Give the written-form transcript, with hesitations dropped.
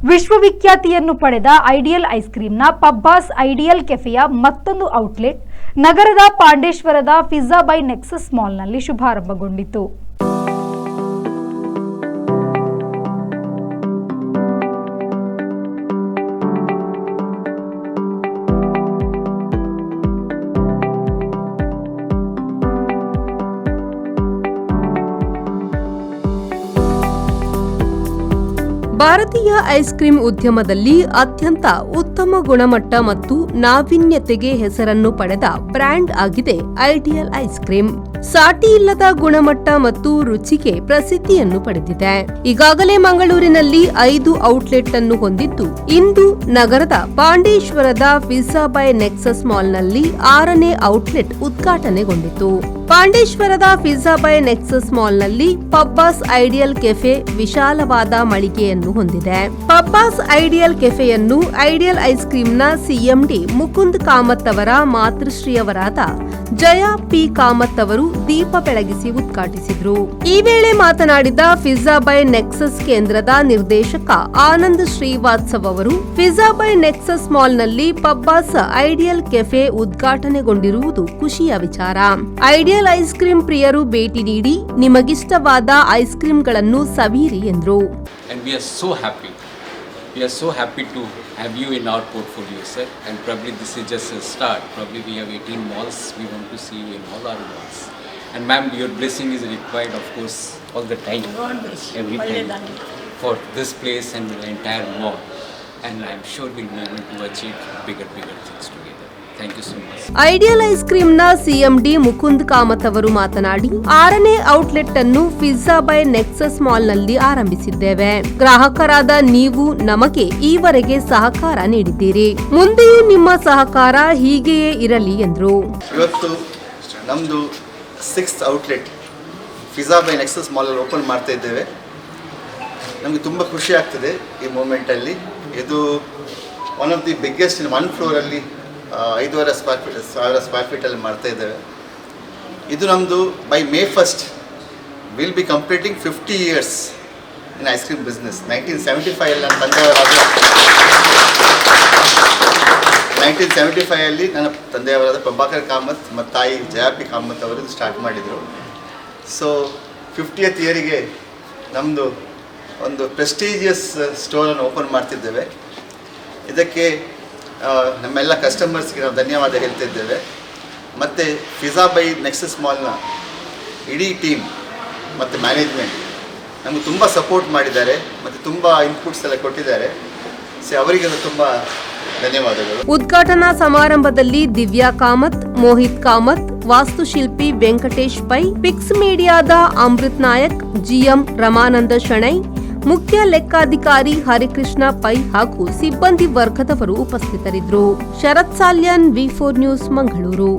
ವಿಶ್ವವಿಖ್ಯಾತಿಯನ್ನು ಪಡೆದ ideal ice ಕ್ರೀಂನ Pabbas ideal ಕೆಫೆಯ ಮತ್ತೊಂದು outlet ನಗರದ ಪಾಂಡೇಶ್ವರದ ಪಿಜ್ಜಾ ಬೈ ನೆಕ್ಸಸ್ ಮಾಲ್ನಲ್ಲಿ ಶುಭಾರಂಭಗೊಂಡಿತು. ಭಾರತೀಯ ಐಸ್ ಕ್ರೀಂ ಉದ್ಯಮದಲ್ಲಿ ಅತ್ಯಂತ ಉತ್ತಮ ಗುಣಮಟ್ಟ ಮತ್ತು ನಾವೀನ್ಯತೆಗೆ ಹೆಸರನ್ನು ಪಡೆದ ಬ್ರ್ಯಾಂಡ್ ಆಗಿದೆ ಐಡಿಯಲ್ ಐಸ್ ಕ್ರೀಂ. ಸಾಟಿ ಇಲ್ಲದ ಗುಣಮಟ್ಟ ಮತ್ತು ರುಚಿಗೆ ಪ್ರಸಿದ್ಧಿಯನ್ನು ಪಡೆದಿದೆ. ಈಗಾಗಲೇ ಮಂಗಳೂರಿನಲ್ಲಿ 5 ಔಟ್ಲೆಟ್ ಅನ್ನು ಹೊಂದಿದ್ದು, ಇಂದು ನಗರದ ಪಾಂಡೇಶ್ವರದ ಪಿಜ್ಜಾ ಬೈ ನೆಕ್ಸಸ್ ಮಾಲ್ನಲ್ಲಿ 6ನೇ ಔಟ್ಲೆಟ್ ಉದ್ಘಾಟನೆಗೊಂಡಿತು. ಪಾಂಡೇಶ್ವರದ ಪಿಜ್ಜಾ ಬೈ ನೆಕ್ಸಸ್ ಮಾಲ್ನಲ್ಲಿ ಪಬ್ಬಾಸ್ ಐಡಿಯಲ್ ಕೆಫೆ ವಿಶಾಲವಾದ ಮಳಿಗೆಯನ್ನು ಹೊಂದಿದೆ. ಪಬ್ಬಾಸ್ ಐಡಿಯಲ್ ಕೆಫೆಯನ್ನು ಐಡಿಯಲ್ ಐಸ್ ಕ್ರೀಂನ ಸಿಎಂಡಿ ಮುಕುಂದ್ ಕಾಮತ್ ಅವರ ಮಾತೃಶ್ರೀಯವರಾದ ಜಯಾ ಪಿ ಕಾಮತ್ ಅವರು ದೀಪ ಬೆಳಗಿಸಿ ಉದ್ಘಾಟಿಸಿದರು. ಈ ವೇಳೆ ಮಾತನಾಡಿದ ಪಿಜ್ಜಾ ಬೈ ನೆಕ್ಸಸ್ ಕೇಂದ್ರದ ನಿರ್ದೇಶಕ ಆನಂದ್ ಶ್ರೀವಾತ್ಸವ್ ಅವರು, ಪಿಜ್ಜಾ ಬೈ ನೆಕ್ಸಸ್ ಮಾಲ್ನಲ್ಲಿ ಪಬ್ಬಾಸ್ ಐಡಿಯಲ್ ಕೆಫೆ ಉದ್ಘಾಟನೆಗೊಂಡಿರುವುದು ಖುಷಿಯ ವಿಚಾರ. ಐಡಿಯಲ್ ಐಸ್ ಕ್ರೀಂ ಪ್ರಿಯರು ಭೇಟಿ ನೀಡಿ ನಿಮಗಿಷ್ಟವಾದ ಐಸ್ ಕ್ರೀಂಗಳನ್ನು ಸವಿಯಿರಿ ಎಂದರು. We are so happy to have you in our portfolio, sir. And probably this is just a start. Probably we have 18 malls. We want to see you in all our malls. And ma'am, your blessing is required, of course, all the time, every time, for this place and the entire mall. And I'm sure we'll be able to achieve bigger things together. Thank you so much. Ideal ice ಕ್ರೀಂನ CMD Mukund Kamath ಅವರು ಮಾತನಾಡಿ, 6ನೇ outlet ಅನ್ನು pizza by Nexus ಮಾಲ್ನಲ್ಲಿ ಆರಂಭಿಸಿದ್ದೇವೆ. ಗ್ರಾಹಕರಾದ ನೀವು ನಮಗೆ ಈವರೆಗೆ ಸಹಕಾರ ನೀಡಿದ್ದೀರಿ. ಮುಂದೆಯೂ ನಿಮ್ಮ ಸಹಕಾರ ಹೀಗೆಯೇ ಇರಲಿ ಎಂದರು. ಇವತ್ತು ನಮ್ಮದು 6th outlet pizza by Nexus ಮಾಲಲ್ಲಿ ಓಪನ್ ಮಾಡ್ತಾ ಇದ್ದೇವೆ. ನಮಗೆ ತುಂಬ ಖುಷಿ ಆಗ್ತದೆ ಈ ಮೂಮೆಂಟಲ್ಲಿ. ಇದು one of the biggest in 1 ಫ್ಲೋರಲ್ಲಿ 5,500 ಸ್ಕ್ವೇರ್ ಫೀಟಲ್ಲಿ ಮಾಡ್ತಾ ಇದ್ದೇವೆ. ಇದು ನಮ್ಮದು by May 1st will be completing 50 years in ice cream business. 1975 ನನ್ನ ತಂದೆಯವರಾದ 1975 ನನ್ನ ತಂದೆಯವರಾದ ಪ್ರಭಾಕರ್ ಕಾಮತ್ ಮತ್ತು ತಾಯಿ ಜಯಾ ಪಿ ಕಾಮತ್ ಅವರು ಸ್ಟಾರ್ಟ್ ಮಾಡಿದರು. ಸೊ 50th ಇಯರಿಗೆ ನಮ್ಮದು ಒಂದು ಪ್ರೆಸ್ಟೀಜಿಯಸ್ ಸ್ಟೋರನ್ನು ಓಪನ್ ಮಾಡ್ತಿದ್ದೇವೆ. ಇದಕ್ಕೆ ನಮ್ಮೆಲ್ಲ ಕಸ್ಟಮರ್ಸ್ಗೆ ನಾವು ಧನ್ಯವಾದ ಹೇಳ್ತಿದ್ದೇವೆ. ಮತ್ತು ಪಿಜ್ಜಾ ಬೈ ನೆಕ್ಸಸ್ ಮಾಲ್ನ ಇಡೀ ಟೀಮ್ ಮತ್ತು ಮ್ಯಾನೇಜ್ಮೆಂಟ್ ನಮಗೆ ತುಂಬ ಸಪೋರ್ಟ್ ಮಾಡಿದ್ದಾರೆ ಮತ್ತು ತುಂಬ ಇನ್ಪುಟ್ಸ್ ಎಲ್ಲ ಕೊಟ್ಟಿದ್ದಾರೆ. ಸೊ ಅವರಿಗೆ ತುಂಬ ಧನ್ಯವಾದಗಳು. ಉದ್ಘಾಟನಾ ಸಮಾರಂಭದಲ್ಲಿ ದಿವ್ಯಾ ಕಾಮತ್, ಮೋಹಿತ್ ಕಾಮತ್, ವಾಸ್ತುಶಿಲ್ಪಿ ವೆಂಕಟೇಶ್ ಪೈ, ಪಿಕ್ಸ್ ಮೀಡಿಯಾದ ಅಮೃತ್ ನಾಯಕ್, ಜಿಎಂ ರಮಾನಂದ ಶೆಣೈ, ಮುಖ್ಯ ಲೆಕ್ಕಾಧಿಕಾರಿ ಹರಿಕೃಷ್ಣ ಪೈ ಹಾಗೂ ಸಿಬ್ಬಂದಿ ವರ್ಗದವರು ಉಪಸ್ಥಿತರಿದ್ದರು. Sharath Salian, V4 news, Mangaluru.